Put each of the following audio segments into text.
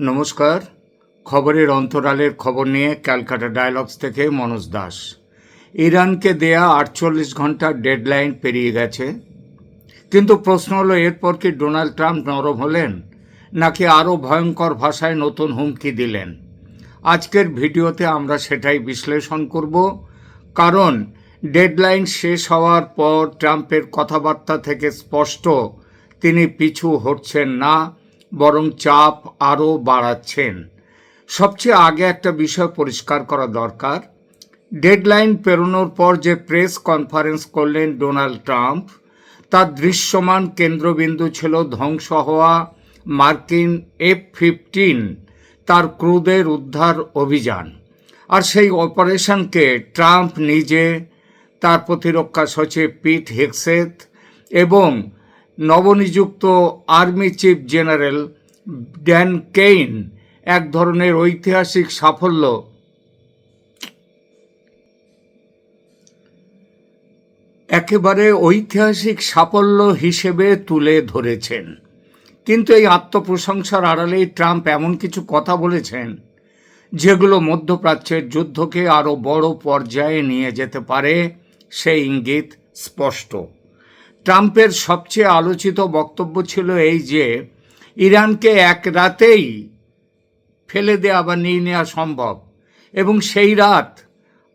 নমস্কার। খবরের অন্তরালের খবর নিয়ে ক্যালকাটা ডায়ালগস থেকে মনোজ দাস। ইরানকে দেয়া 48 ঘন্টার ডেডলাইন পেরিয়ে গেছে, কিন্তু প্রশ্ন হলো এরপর কি ডোনাল্ড ট্রাম্প নরম হলেন নাকি আরও ভয়ঙ্কর ভাষায় নতুন হুমকি দিলেন? আজকের ভিডিওতে আমরা সেটাই বিশ্লেষণ করব, কারণ ডেডলাইন শেষ হওয়ার পর ট্রাম্পের কথাবার্তা থেকে স্পষ্ট তিনি পিছু হটছেন না, বরং চাপ আরও বাড়াচ্ছেন। সবচেয়ে আগে একটা বিষয় পরিষ্কার করা দরকার, ডেডলাইন পেরোনোর পর যে প্রেস কনফারেন্স করলেন ডোনাল্ড ট্রাম্প, তার দৃশ্যমান কেন্দ্রবিন্দু ছিল ধ্বংস হওয়া মার্কিন F-15 তার ক্রুদের উদ্ধার অভিযান। আর সেই অপারেশনকে ট্রাম্প নিজে, তার প্রতিরক্ষা সচিব পিট হেগসেথ এবং নবনিযুক্ত army chief general Dan Caine এক ধরনের ঐতিহাসিক সাফল্য একেবারে ঐতিহাসিক সাফল্য হিসেবে তুলে ধরেছেন। কিন্তু এই আত্মপ্রশংসার আড়ালেই ট্রাম্প এমন কিছু কথা বলেছেন যেগুলো মধ্যপ্রাচ্যের যুদ্ধকে আরও বড় পর্যায়ে নিয়ে যেতে পারে, সেই ইঙ্গিত স্পষ্ট। ট্রাম্পের সবচেয়ে আলোচিত বক্তব্য ছিল এই যে ইরানকে এক রাতেই ফেলে দেওয়া বা নিয়ে নেওয়া সম্ভব, এবং সেই রাত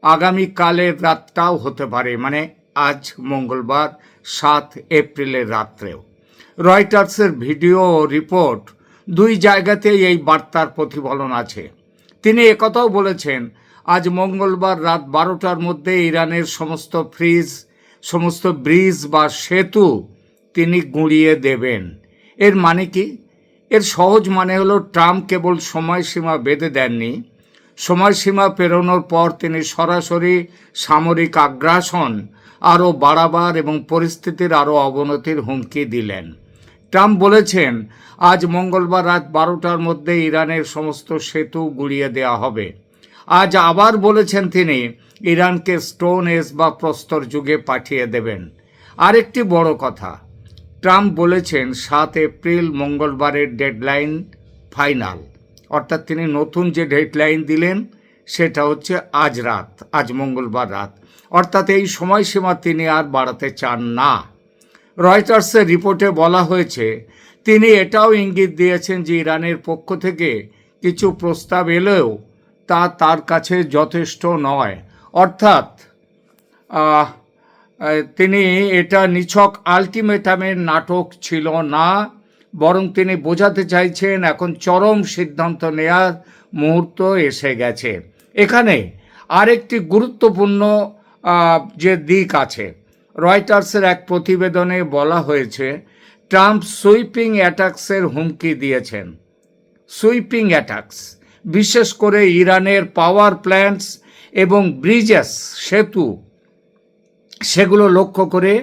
আগামীকালের রাতটাও হতে পারে, মানে আজ মঙ্গলবার 7 এপ্রিলের রাত্রেও। রয়টার্সের ভিডিও রিপোর্ট দুই জায়গাতেই এই বার্তার প্রতিফলন আছে। তিনি একথাও বলেছেন, আজ মঙ্গলবার রাত 12টার মধ্যে ইরানের সমস্ত ব্রিজ বা সেতু তিনি গুঁড়িয়ে দেবেন। এর মানে কি? এর সহজ মানে হলো ট্রাম্প কেবল সময়সীমা বেঁধে দেননি, সময়সীমা পেরোনোর পর তিনি সরাসরি সামরিক আগ্রাসন আরও বাড়াবার এবং পরিস্থিতির আরও অবনতির হুমকি দিলেন। ট্রাম্প বলেছেন, আজ মঙ্গলবার রাত 12টার মধ্যে ইরানের সমস্ত সেতু গুঁড়িয়ে দেওয়া হবে। আজ আবার বলেছেন তিনি ইরানকে স্টোন এজ বা প্রস্তর যুগে পাঠিয়ে দেবেন। আরেকটি বড় কথা, ট্রাম্প বলেছেন 7 এপ্রিল মঙ্গলবারের ডেডলাইন ফাইনাল, অর্থাৎ তিনি নতুন যে ডেডলাইন দিলেন সেটা হচ্ছে আজ মঙ্গলবার রাত, অর্থাৎ এই সময়সীমা তিনি আর বাড়াতে চান না। রয়টার্সের রিপোর্টে বলা হয়েছে, তিনি এটাও ইঙ্গিত দিয়েছেন যে ইরানের পক্ষ থেকে কিছু প্রস্তাব এলেও তা তার কাছে যথেষ্ট নয়, অর্থাৎ তিনি এটা নিছক আলটিমেটামের নাটক ছিল না, বরং তিনি বোঝাতে চাইছেন এখন চরম সিদ্ধান্ত নেয়ার মুহূর্ত এসে গেছে। এখানে আরেকটি গুরুত্বপূর্ণ যে দিক আছে, রয়টার্সের এক প্রতিবেদনে বলা হয়েছে ট্রাম্প সুইপিং অ্যাটাকসের হুমকি দিয়েছেন। সুইপিং অ্যাটাকস বিশেষ করে ইরানের পাওয়ার প্ল্যান্টস এবং ব্রিজেস সেতু সেগুলো লক্ষ্য করে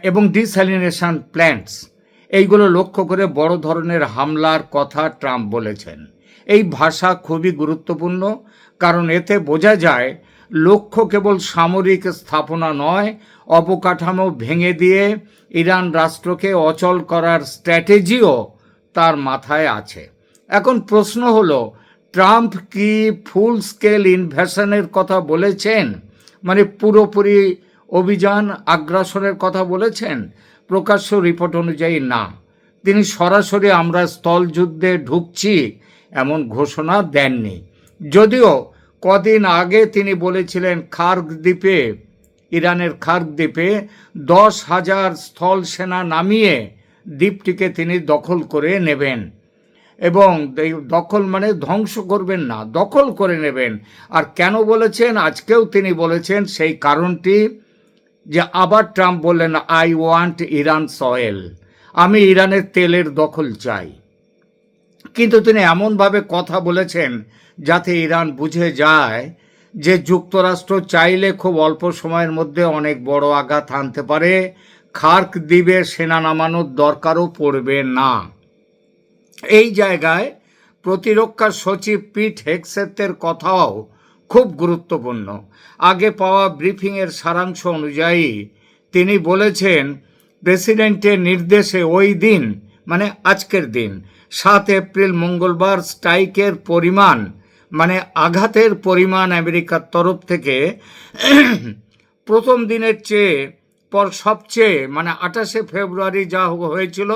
এবং ডিস্যালিনেশন প্ল্যান্টস এইগুলো লক্ষ্য করে বড় ধরনের হামলার কথা ট্রাম্প বলেছেন। এই ভাষা খুবই গুরুত্বপূর্ণ, কারণ এতে বোঝা যায় লক্ষ্য কেবল সামরিক স্থাপনা নয়, অবকাঠামো ভেঙে দিয়ে ইরান রাষ্ট্রকে অচল করার স্ট্র্যাটেজিও তার মাথায় আছে। এখন প্রশ্ন হলো, ট্রাম্প কি ফুল স্কেল ইনভেশনের কথা বলেছেন, মানে পুরোপুরি অভিযান আগ্রাসনের কথা বলেছেন? প্রকাশ্য রিপোর্ট অনুযায়ী না, তিনি সরাসরি আমরা স্থলযুদ্ধে ঢুকছি এমন ঘোষণা দেননি। যদিও কদিন আগে তিনি বলেছিলেন ইরানের খার্ক দ্বীপে 10,000 স্থল সেনা নামিয়ে দ্বীপটিকে তিনি দখল করে নেবেন, এবং দখল মানে ধ্বংস করবেন না, দখল করে নেবেন। আর কেন বলেছেন? আজকেও তিনি বলেছেন সেই কারণটি, যে আবার ট্রাম্প বললেন, আই ওয়ান্ট ইরান সয়েল, আমি ইরানের তেলের দখল চাই। কিন্তু তিনি এমনভাবে কথা বলেছেন যাতে ইরান বুঝে যায় যে যুক্তরাষ্ট্র চাইলে খুব অল্প সময়ের মধ্যে অনেক বড় আঘাত হানতে পারে, খার্ক দ্বীপে সেনা নামানোর দরকারও পড়বে না। এই জায়গায় প্রতিরক্ষা সচিব পিট হেগসেথের কথাও খুব গুরুত্বপূর্ণ। আগে পাওয়া ব্রিফিংয়ের সারাংশ অনুযায়ী তিনি বলেছেন, প্রেসিডেন্টের নির্দেশে ওই দিন, মানে আজকের দিন 7 এপ্রিল মঙ্গলবার স্ট্রাইকের পরিমাণ মানে আঘাতের পরিমাণ আমেরিকার তরফ থেকে প্রথম দিনের চেয়ে পর সবচেয়ে মানে 28শে ফেব্রুয়ারি যা হয়েছিল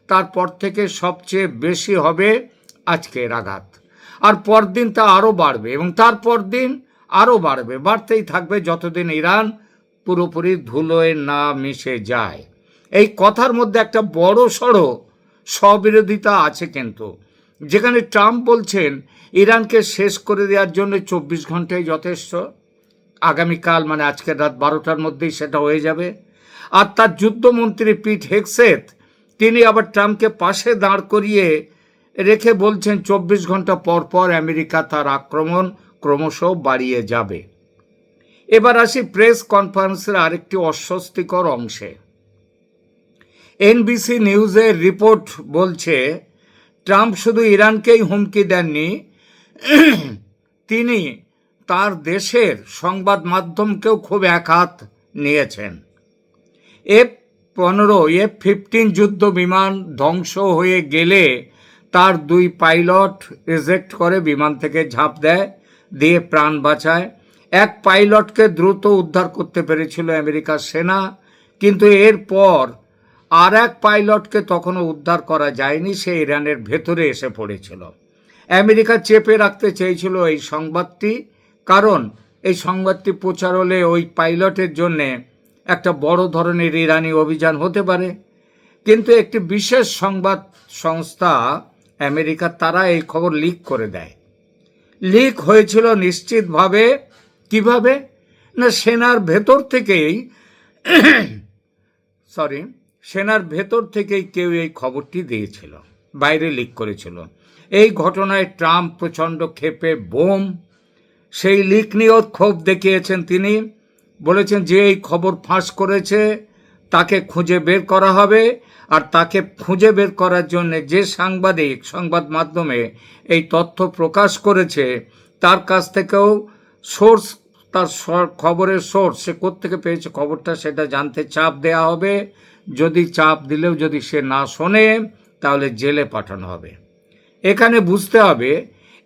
তারপর থেকে সবচেয়ে বেশি হবে আজকের আঘাত। আর পরদিন তা আরও বাড়বে এবং তারপর দিন আরও বাড়বে, বাড়তেই থাকবে যতদিন ইরান পুরোপুরি ধুলোয় না মিশে যায়। এই কথার মধ্যে একটা বড় সড়ো স্ববিরোধিতা আছে কিন্তু, যেখানে ট্রাম্প বলছেন ইরানকে শেষ করে দেওয়ার জন্য 24 ঘন্টাই যথেষ্ট, আগামীকাল মানে আজকের রাত 12টার মধ্যেই সেটা হয়ে যাবে। আর তার যুদ্ধমন্ত্রী পিট হেগসেথ তিনি আবার ট্রাম্পকে পাশে দাঁড় করিয়ে রেখে বলছেন 24 ঘন্টা পর পর আমেরিকা তার আক্রমণ ক্রমশ বাড়িয়ে যাবে। এবার আসি প্রেস কনফারেন্সের আরেকটি অস্বস্তিকর অংশে। এনবিসি নিউজের রিপোর্ট বলছে ট্রাম্প শুধু ইরানকেই হুমকি দেননি, তিনি তার দেশের সংবাদ মাধ্যমকেও খুব একহাত নিয়েছেন। F-15 F-15 যুদ্ধ বিমান ধ্বংস হয়ে গেলে তার 2 পাইলট রিজেক্ট করে বিমান থেকে ঝাঁপ দেয়, দিয়ে প্রাণ বাঁচায়। এক পাইলটকে দ্রুত উদ্ধার করতে পেরেছিল আমেরিকার সেনা, কিন্তু এরপর আর এক পাইলটকে তখনও উদ্ধার করা যায়নি, সে ইরানের ভেতরে এসে পড়েছিল। আমেরিকা চেপে রাখতে চেয়েছিল এই সংবাদটি, কারণ এই সংবাদটি প্রচার হলে ওই পাইলটের জন্যে একটা বড় ধরনের ইরানি অভিযান হতে পারে। কিন্তু একটি বিশেষ সংবাদ সংস্থা আমেরিকা তারা এই খবর লিক করে দেয়। লিক হয়েছিল নিশ্চিতভাবে, কিভাবে না সেনার ভেতর থেকেই কেউ এই খবরটি দিয়েছিল, বাইরে লিক করেছিল। এই ঘটনায় ট্রাম্প প্রচণ্ড ক্ষেপে বোম, সেই লিক নিয়েও ক্ষোভ দেখিয়েছেন তিনি। বলেছেন যে এই খবর ফাঁস করেছে তাকে খুঁজে বের করা হবে, আর তাকে খুঁজে বের করার জন্য যে সংবাদ মাধ্যমে এই তথ্য প্রকাশ করেছে তার কাছ থেকেও সোর্স, তার খবরের সোর্স সে কোত্থেকে পেয়েছে খবরটা সেটা জানতে চাপ দেয়া হবে। যদি চাপ দিলেও যদি সে না শোনে তাহলে জেলে পাঠানো হবে। এখানে বুঝতে হবে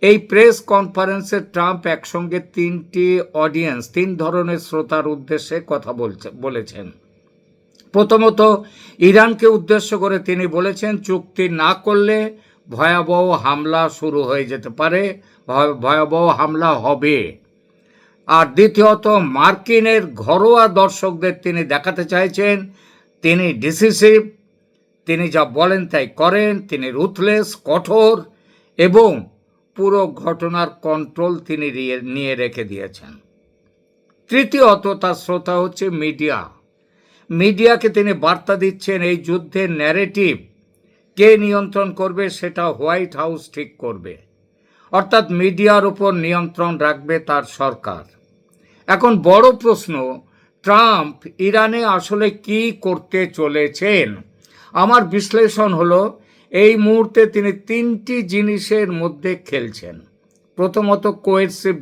এই প্রেস কনফারেন্সে ট্রাম্প একসঙ্গে 3 ধরনের শ্রোতার উদ্দেশ্যে কথা বলেছেন। প্রথমত ইরানকে উদ্দেশ্য করে তিনি বলেছেন চুক্তি না করলে ভয়াবহ হামলা শুরু হয়ে যেতে পারে, ভয়াবহ হামলা হবে। আর দ্বিতীয়ত মার্কিনের ঘরোয়া দর্শকদের তিনি দেখাতে চাইছেন তিনি ডিসিসিভ, তিনি যা বলেন তাই করেন, তিনি রুথলেস, কঠোর, এবং পুরো ঘটনার কন্ট্রোল তিনি নিয়ে রেখে দিয়েছেন। তৃতীয়ত তার শ্রোতা হচ্ছে মিডিয়াকে তিনি বার্তা দিচ্ছেন এই যুদ্ধের ন্যারেটিভ কে নিয়ন্ত্রণ করবে সেটা হোয়াইট হাউস ঠিক করবে, অর্থাৎ মিডিয়ার উপর নিয়ন্ত্রণ রাখবে তার সরকার। এখন বড় প্রশ্ন, ট্রাম্প ইরানে আসলে কি করতে চলেছেন? আমার বিশ্লেষণ হলো এই মুহূর্তে তিনি 3টি জিনিসের মধ্যে খেলছেন। প্রথমত কোয়েরসিভ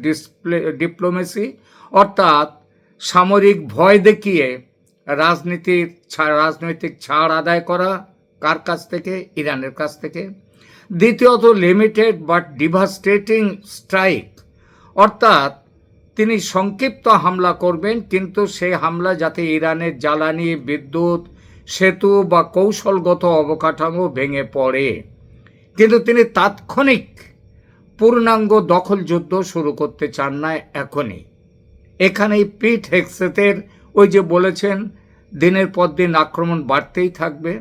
ডিপ্লোমেসি, অর্থাৎ সামরিক ভয় দেখিয়ে রাজনৈতিক ছাড় আদায় করা, কার কাছ থেকে? ইরানের কাছ থেকে। দ্বিতীয়ত লিমিটেড বাট ডিভাস্টেটিং স্ট্রাইক, অর্থাৎ তিনি সংক্ষিপ্ত হামলা করবেন, কিন্তু সেই হামলা যাতে ইরানের জ্বালানি, বিদ্যুৎ, সেতু বা কৌশলগত অবকাঠামো ভেঙে পড়ে, কিন্তু তিনি তাৎক্ষণিক পূর্ণাঙ্গ দখল যুদ্ধ শুরু করতে চান না এখনই। এখানেই পিট হেগসেথের ওই যে বলেছেন দিনের পর দিন আক্রমণ বাড়তেই থাকবে,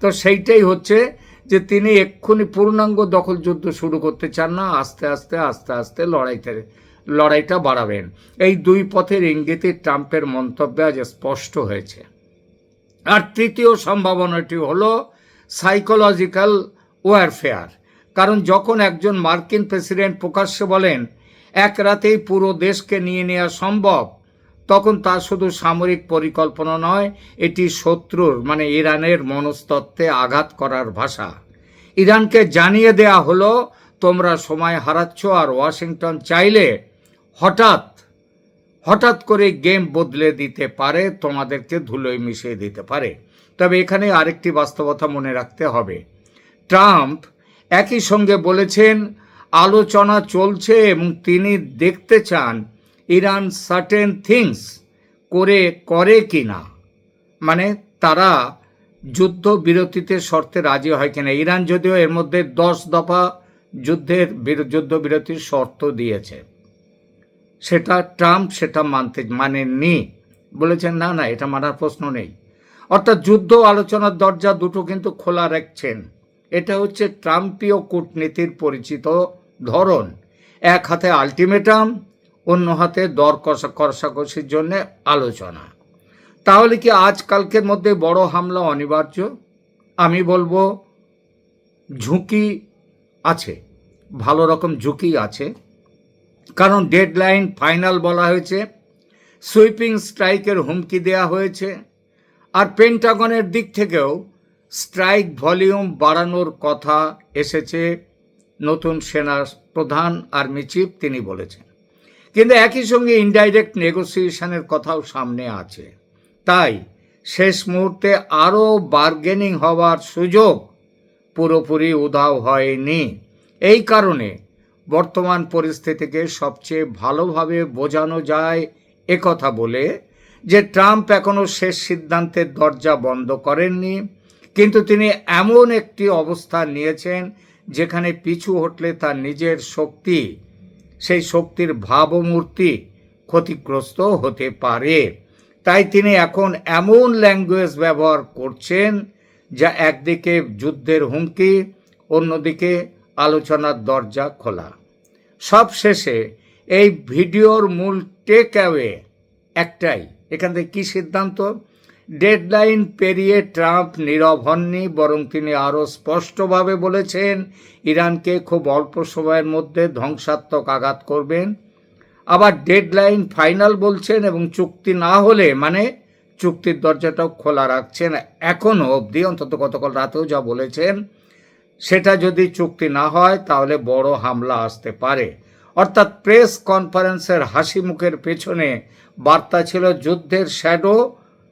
তো সেইটাই হচ্ছে যে তিনি এক্ষুনি পূর্ণাঙ্গ দখল যুদ্ধ শুরু করতে চান না, আস্তে আস্তে লড়াইটা বাড়াবেন। এই 2 পথের ইঙ্গিতে ট্রাম্পের মন্তব্যে আজ স্পষ্ট হয়েছে। আর তৃতীয় সম্ভাবনাটি হলো সাইকোলজিক্যাল ওয়ারফেয়ার, কারণ যখন একজন মার্কিন প্রেসিডেন্ট প্রকাশ্যে বলেন এক রাতেই পুরো দেশকে নিয়ে নেওয়া সম্ভব, তখন তা শুধু সামরিক পরিকল্পনা নয়, এটি শত্রুর মানে ইরানের মনস্তত্ত্বে আঘাত করার ভাষা। ইরানকে জানিয়ে দেয়া হলো তোমরা সময় হারাচ্ছ, আর ওয়াশিংটন চাইলে হঠাৎ করে গেম বদলে দিতে পারে, তোমাদেরকে ধুলোয় মিশিয়ে দিতে পারে। তবে এখানে আরেকটি বাস্তবতা মনে রাখতে হবে, ট্রাম্প একই সঙ্গে বলেছেন আলোচনা চলছে এবং তিনি দেখতে চান ইরান সার্টেন থিংস করে কিনা, মানে তারা যুদ্ধ বিরতিতে শর্তে রাজি হয় কিনা। ইরান যদিও এর মধ্যে 10 দফা যুদ্ধবিরতির শর্ত দিয়েছে, সেটা ট্রাম্প মানেননি, বলেছেন না না এটা মানার প্রশ্ন নেই। অর্থাৎ যুদ্ধ আলোচনার দরজা দুটো কিন্তু খোলা রাখছেন। এটা হচ্ছে ট্রাম্পীয় কূটনীতির পরিচিত ধরন। এক হাতে আলটিমেটাম, অন্য হাতে দর কষাকষির জন্য আলোচনা। তাহলে কি আজকালকের মধ্যে বড় হামলা অনিবার্য? আমি বলবো ঝুঁকি আছে, ভালো রকম ঝুঁকি আছে, কারণ ডেডলাইন ফাইনাল বলা হয়েছে, সুইপিং স্ট্রাইকের হুমকি দেয়া হয়েছে, আর পেন্টাগনের দিক থেকেও স্ট্রাইক ভলিউম বাড়ানোর কথা এসেছে। নতুন সেনা প্রধান আর্মি চিফ তিনি বলেছেন, কিন্তু একই সঙ্গে ইনডাইরেক্ট নেগোসিয়েশনের কথাও সামনে আছে। তাই শেষ মুহূর্তে আরও বার্গেনিং হওয়ার সুযোগ পুরোপুরি উধাও হয়নি। এই কারণে বর্তমান পরিস্থিতিকে সবচেয়ে ভালোভাবে বোঝানো যায় একথা বলে যে ট্রাম্প এখনও শেষ সিদ্ধান্তের দরজা বন্ধ করেননি, কিন্তু তিনি এমন একটি অবস্থান নিয়েছেন যেখানে পিছু হটলে তার নিজের শক্তি, সেই শক্তির ভাবমূর্তি ক্ষতিগ্রস্ত হতে পারে। তাই তিনি এখন এমন ল্যাঙ্গুয়েজ ব্যবহার করছেন যা একদিকে যুদ্ধের হুমকি, অন্যদিকে আলোচনার দরজা খোলা। সবশেষে এই ভিডিওর মূল টেক অ্যাওয়ে একটাই, এখান থেকে কী সিদ্ধান্ত? ডেডলাইন পেরিয়ে ট্রাম্প নীরব হননি, বরং তিনি আরও স্পষ্টভাবে বলেছেন ইরানকে খুব অল্প সময়ের মধ্যে ধ্বংসাত্মক আঘাত করবেন। আবার ডেডলাইন ফাইনাল বলছেন এবং চুক্তি না হলে মানে চুক্তির দরজাটাও খোলা রাখছেন এখনও অবধি, অন্তত গতকাল রাতেও যা বলেছেন, সেটা যদি চুক্তি না হয় তাহলে বড় হামলা আসতে পারে। অর্থাৎ প্রেস কনফারেন্সের হাসি মুখের পেছনে বার্তা ছিল যুদ্ধের শ্যাডো,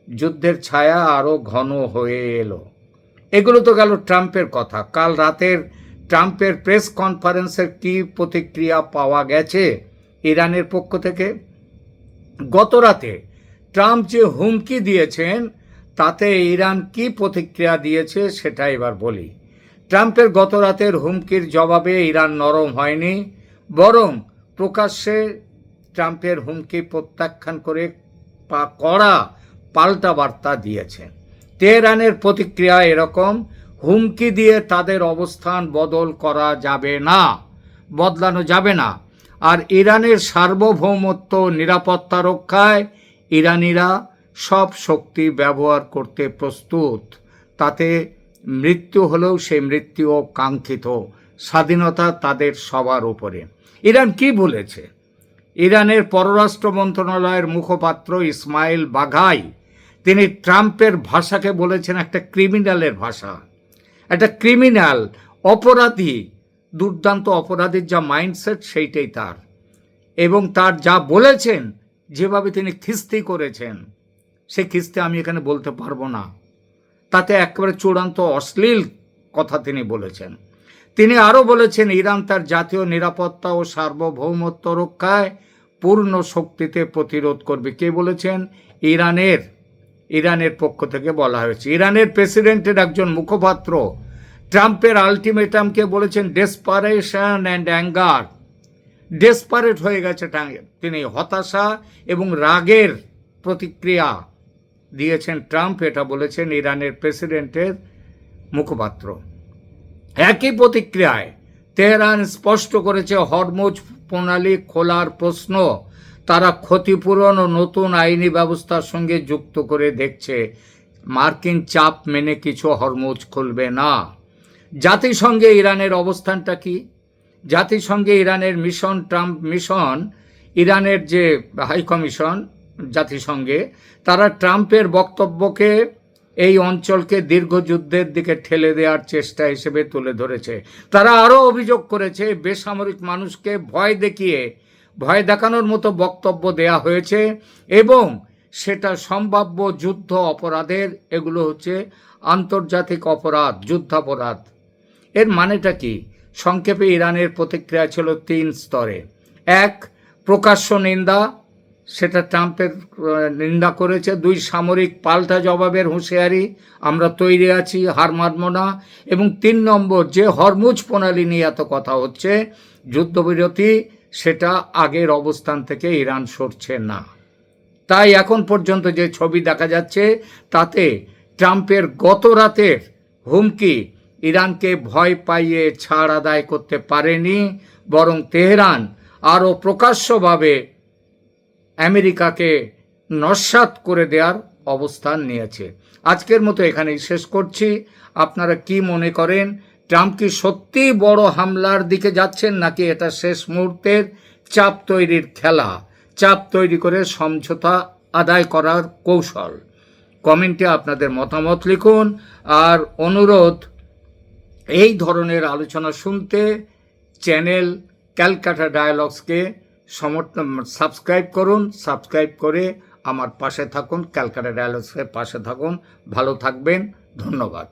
যুদ্ধের ছায়া আরও ঘন হয়ে এলো। এগুলো তো গেল ট্রাম্পের কথা। কাল রাতের ট্রাম্পের প্রেস কনফারেন্সের কি প্রতিক্রিয়া পাওয়া গেছে ইরানের পক্ষ থেকে? গত রাতে ট্রাম্প যে হুমকি দিয়েছেন তাতে ইরান কি প্রতিক্রিয়া দিয়েছে সেটা এবার বলি। ট্রাম্পের গত রাতের হুমকির জবাবে ইরান নরম হয়নি, বরং প্রকাশ্যে ট্রাম্পের হুমকি প্রত্যাখ্যান করে কড়া পাল্টা বার্তা দিয়েছে। তেহরানের প্রতিক্রিয়া এরকম, হুমকি দিয়ে তাদের অবস্থান বদলানো যাবে না, আর ইরানের সার্বভৌমত্ব নিরাপত্তা রক্ষায় ইরানিরা সব শক্তি ব্যবহার করতে প্রস্তুত। তাতে মৃত্যু হলেও সেই মৃত্যুও কাঙ্ক্ষিত। স্বাধীনতা তাদের সবার উপরে। ইরান কি বলেছে? ইরানের পররাষ্ট্র মন্ত্রণালয়ের মুখপাত্র ইসমাইল বাঘাই তিনি ট্রাম্পের ভাষাকে বলেছেন একটা ক্রিমিনালের ভাষা, একটা ক্রিমিনাল, অপরাধী, দুর্দান্ত অপরাধীর যা মাইন্ডসেট সেইটাই তার, এবং তার যা বলেছেন, যেভাবে তিনি খিস্তি করেছেন, সে খিস্তি আমি এখানে বলতে পারবো না। তাতে একেবারে চূড়ান্ত অশ্লীল কথা তিনি বলেছেন। তিনি আরও বলেছেন ইরান তার জাতীয় নিরাপত্তা ও সার্বভৌমত্ব রক্ষায় পূর্ণ শক্তিতে প্রতিরোধ করবে। কে বলেছেন? ইরানের পক্ষ থেকে বলা হয়েছে। ইরানের প্রেসিডেন্টের একজন মুখপাত্র ট্রাম্পের আলটিমেটামকে বলেছেন ডেসপারেশন অ্যান্ড অ্যাঙ্গার। ডেসপারেট হয়ে গেছে তিনি, হতাশা এবং রাগের প্রতিক্রিয়া দিয়েছেন ট্রাম্প, এটা বলেছেন ইরানের প্রেসিডেন্টের মুখপাত্র। একই প্রতিক্রিয়ায় তেহরান স্পষ্ট করেছে হরমুজ প্রণালী খোলার প্রশ্ন তারা ক্ষতিপূরণ ও নতুন আইনি ব্যবস্থার সঙ্গে যুক্ত করে দেখছে। মার্কিন চাপ মেনে কিছু হরমুজ খুলবে না। জাতিসংঘে ইরানের অবস্থানটা কি? জাতিসংঘে ইরানের মিশন, ইরানের যে হাই কমিশন জাতিসংঘে, তারা ট্রাম্পের বক্তব্যকে এই অঞ্চলকে দীর্ঘযুদ্ধের দিকে ঠেলে দেওয়ার চেষ্টা হিসেবে তুলে ধরেছে। তারা আরও অভিযোগ করেছে বেসামরিক মানুষকে ভয় দেখানোর মতো বক্তব্য দেয়া হয়েছে এবং সেটা সম্ভাব্য যুদ্ধ অপরাধের, এগুলো হচ্ছে আন্তর্জাতিক অপরাধ, যুদ্ধাপরাধ। এর মানেটা কি? সংক্ষেপে ইরানের প্রতিক্রিয়া ছিল 3 স্তরে। 1, প্রকাশ্য নিন্দা, সেটা ট্রাম্পের নিন্দা করেছে। 2, সামরিক পাল্টা জবাবের হুঁশিয়ারি, আমরা তৈরি আছি, হার মানব না। এবং 3 নম্বর, যে হরমুজ প্রণালী নিয়ে এত কথা হচ্ছে, যুদ্ধবিরতি, সেটা আগের অবস্থান থেকে ইরান সরছে না। তাই এখন পর্যন্ত যে ছবি দেখা যাচ্ছে তাতে ট্রাম্পের গত রাতের হুমকি ইরানকে ভয় পাইয়ে ছাড় আদায় করতে পারেনি, বরং তেহরান আরও প্রকাশ্যভাবে আমেরিকাকে নস্যাৎ করে দেওয়ার অবস্থান নিয়েছে। আজকের মতো এখানেই শেষ করছি। আপনারা কি মনে করেন? ট্রাম্প কি সত্যিই বড় হামলার দিকে যাচ্ছেন, নাকি এটা শেষ মুহূর্তের চাপ তৈরির খেলা, চাপ তৈরি করে সমঝোতা আদায় করার কৌশল? কমেন্টে আপনাদের মতামত লিখুন। আর অনুরোধ, এই ধরনের আলোচনা শুনতে চ্যানেল ক্যালকাটা ডায়ালগসকে সাবস্ক্রাইব করুন। সাবস্ক্রাইব করে আমার পাশে থাকুন, ক্যালকাটা ডায়ালগসের পাশে থাকুন। ভালো থাকবেন। ধন্যবাদ।